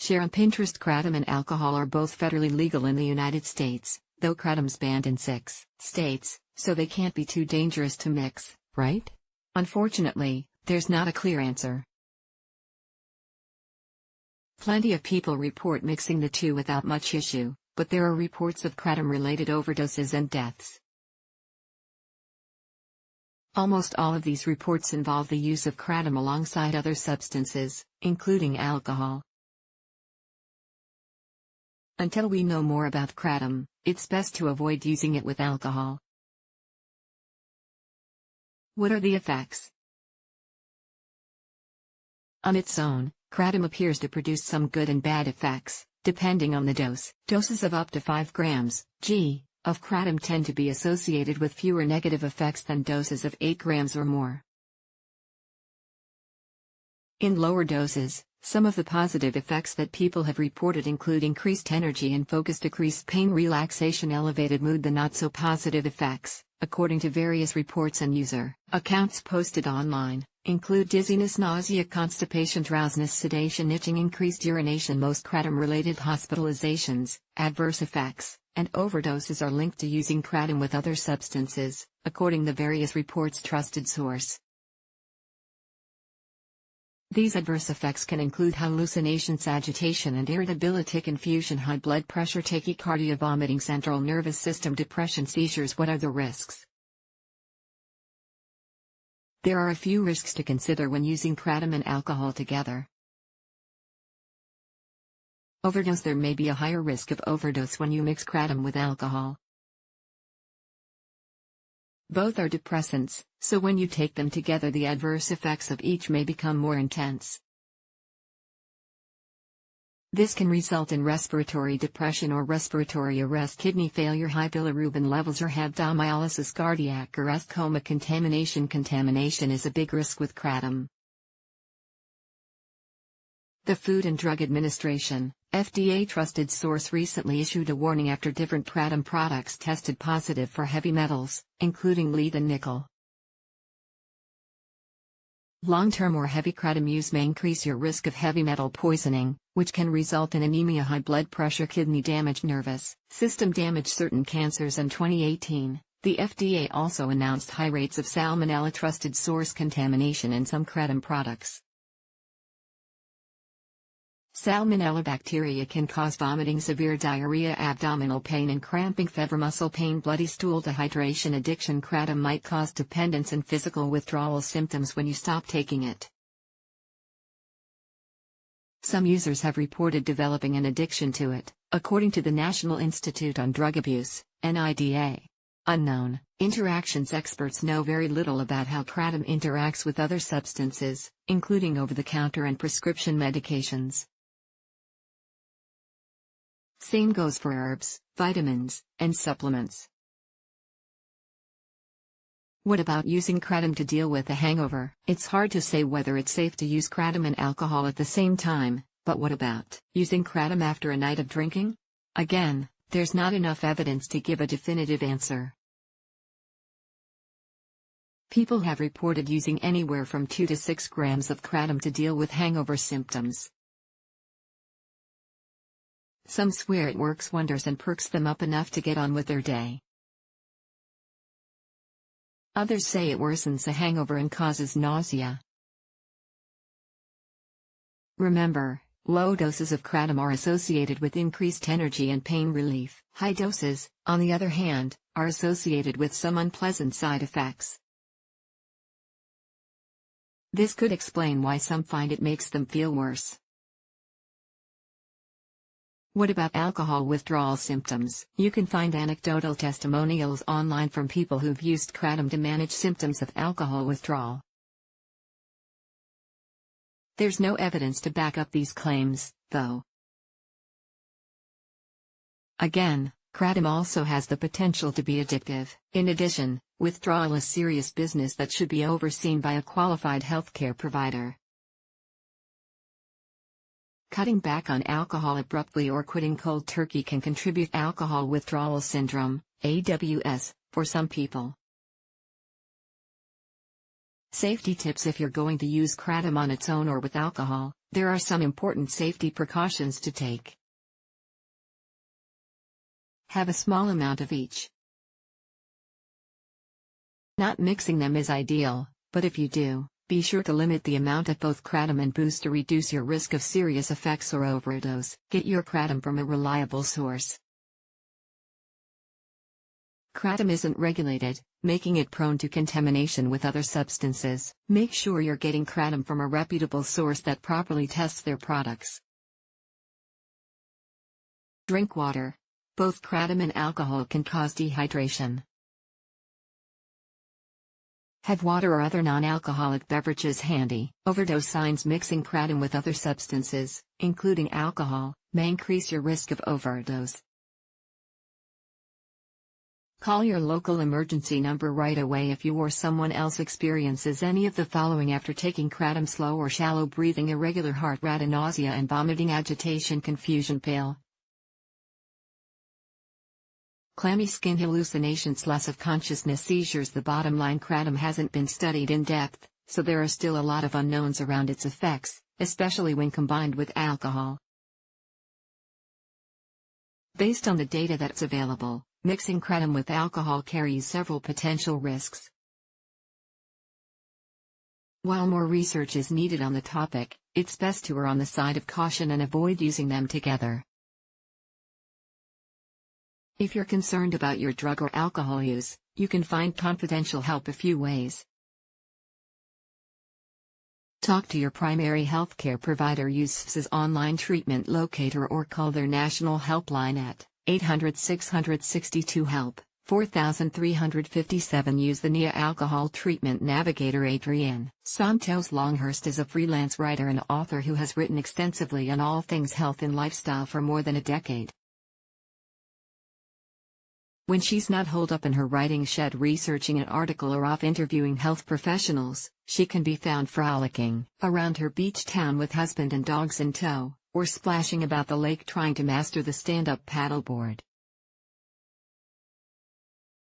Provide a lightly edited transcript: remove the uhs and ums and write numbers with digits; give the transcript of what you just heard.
Share on Pinterest. Kratom and alcohol are both federally legal in the United States, though Kratom's banned in 6 states, so they can't be too dangerous to mix, right? Unfortunately, there's not a clear answer. Plenty of people report mixing the two without much issue, but there are reports of Kratom-related overdoses and deaths. Almost all of these reports involve the use of Kratom alongside other substances, including alcohol. Until we know more about Kratom, it's best to avoid using it with alcohol. What are the effects? On its own, Kratom appears to produce some good and bad effects, depending on the dose. Doses of up to 5 grams (g) of Kratom tend to be associated with fewer negative effects than doses of 8 grams or more. In lower doses, some of the positive effects that people have reported include increased energy and focus, decreased pain, relaxation, elevated mood. The not-so-positive effects, according to various reports and user accounts posted online, include dizziness, nausea, constipation, drowsiness, sedation, itching, increased urination. Most Kratom-related hospitalizations, adverse effects, and overdoses are linked to using Kratom with other substances, according to various reports. Trusted source. These adverse effects can include hallucinations, agitation and irritability, confusion, high blood pressure, tachycardia, vomiting, central nervous system, depression, seizures. What are the risks? There are a few risks to consider when using Kratom and alcohol together. Overdose. There may be a higher risk of overdose when you mix Kratom with alcohol. Both are depressants, so when you take them together, the adverse effects of each may become more intense. This can result in respiratory depression or respiratory arrest, kidney failure, high bilirubin levels or rhabdomyolysis, cardiac arrest, coma. Contamination. Contamination is a big risk with Kratom. The Food and Drug Administration, FDA trusted source, recently issued a warning after different Kratom products tested positive for heavy metals, including lead and nickel. Long-term or heavy Kratom use may increase your risk of heavy metal poisoning, which can result in anemia, high blood pressure, kidney damage, nervous system damage, certain cancers. In 2018, the FDA also announced high rates of salmonella, trusted source, contamination in some Kratom products. Salmonella bacteria can cause vomiting, severe diarrhea, abdominal pain and cramping, fever, muscle pain, bloody stool, dehydration, addiction. Kratom might cause dependence and physical withdrawal symptoms when you stop taking it. Some users have reported developing an addiction to it, according to the National Institute on Drug Abuse, NIDA. Unknown interactions. Experts know very little about how Kratom interacts with other substances, including over-the-counter and prescription medications. Same goes for herbs, vitamins, and supplements. What about using Kratom to deal with a hangover? It's hard to say whether it's safe to use Kratom and alcohol at the same time, but what about using Kratom after a night of drinking? Again, there's not enough evidence to give a definitive answer. People have reported using anywhere from 2 to 6 grams of Kratom to deal with hangover symptoms. Some swear it works wonders and perks them up enough to get on with their day. Others say it worsens a hangover and causes nausea. Remember, low doses of Kratom are associated with increased energy and pain relief. High doses, on the other hand, are associated with some unpleasant side effects. This could explain why some find it makes them feel worse. What about alcohol withdrawal symptoms? You can find anecdotal testimonials online from people who've used Kratom to manage symptoms of alcohol withdrawal. There's no evidence to back up these claims, though. Again, Kratom also has the potential to be addictive. In addition, withdrawal is serious business that should be overseen by a qualified healthcare provider. Cutting back on alcohol abruptly or quitting cold turkey can contribute alcohol withdrawal syndrome, AWS, for some people. Safety tips: if you're going to use Kratom on its own or with alcohol, There are some important safety precautions to take. Have a small amount of each. Not mixing them is ideal, but if you do, be sure to limit the amount of both kratom and booze to reduce your risk of serious effects or overdose. Get your kratom from a reliable source. Kratom isn't regulated, making it prone to contamination with other substances. Make sure you're getting kratom from a reputable source that properly tests their products. Drink water. Both kratom and alcohol can cause dehydration. Have water or other non-alcoholic beverages handy. Overdose signs. Mixing kratom with other substances, including alcohol, may increase your risk of overdose. Call your local emergency number right away if you or someone else experiences any of the following after taking kratom: slow or shallow breathing, irregular heart rate, nausea and vomiting, agitation, confusion, pale, clammy skin, hallucinations, loss of consciousness, seizures. The bottom line: kratom hasn't been studied in depth, so there are still a lot of unknowns around its effects, especially when combined with alcohol. Based on the data that's available, mixing kratom with alcohol carries several potential risks. While more research is needed on the topic, it's best to err on the side of caution and avoid using them together. If you're concerned about your drug or alcohol use, you can find confidential help a few ways. Talk to your primary healthcare provider. Use SFS's online treatment locator or call their national helpline at 800-662-HELP, 4357. Use the NIA Alcohol Treatment Navigator. Adrienne Santos Longhurst is a freelance writer and author who has written extensively on all things health and lifestyle for more than a decade. When she's not holed up in her writing shed researching an article or off interviewing health professionals, she can be found frolicking around her beach town with husband and dogs in tow, or splashing about the lake trying to master the stand-up paddleboard.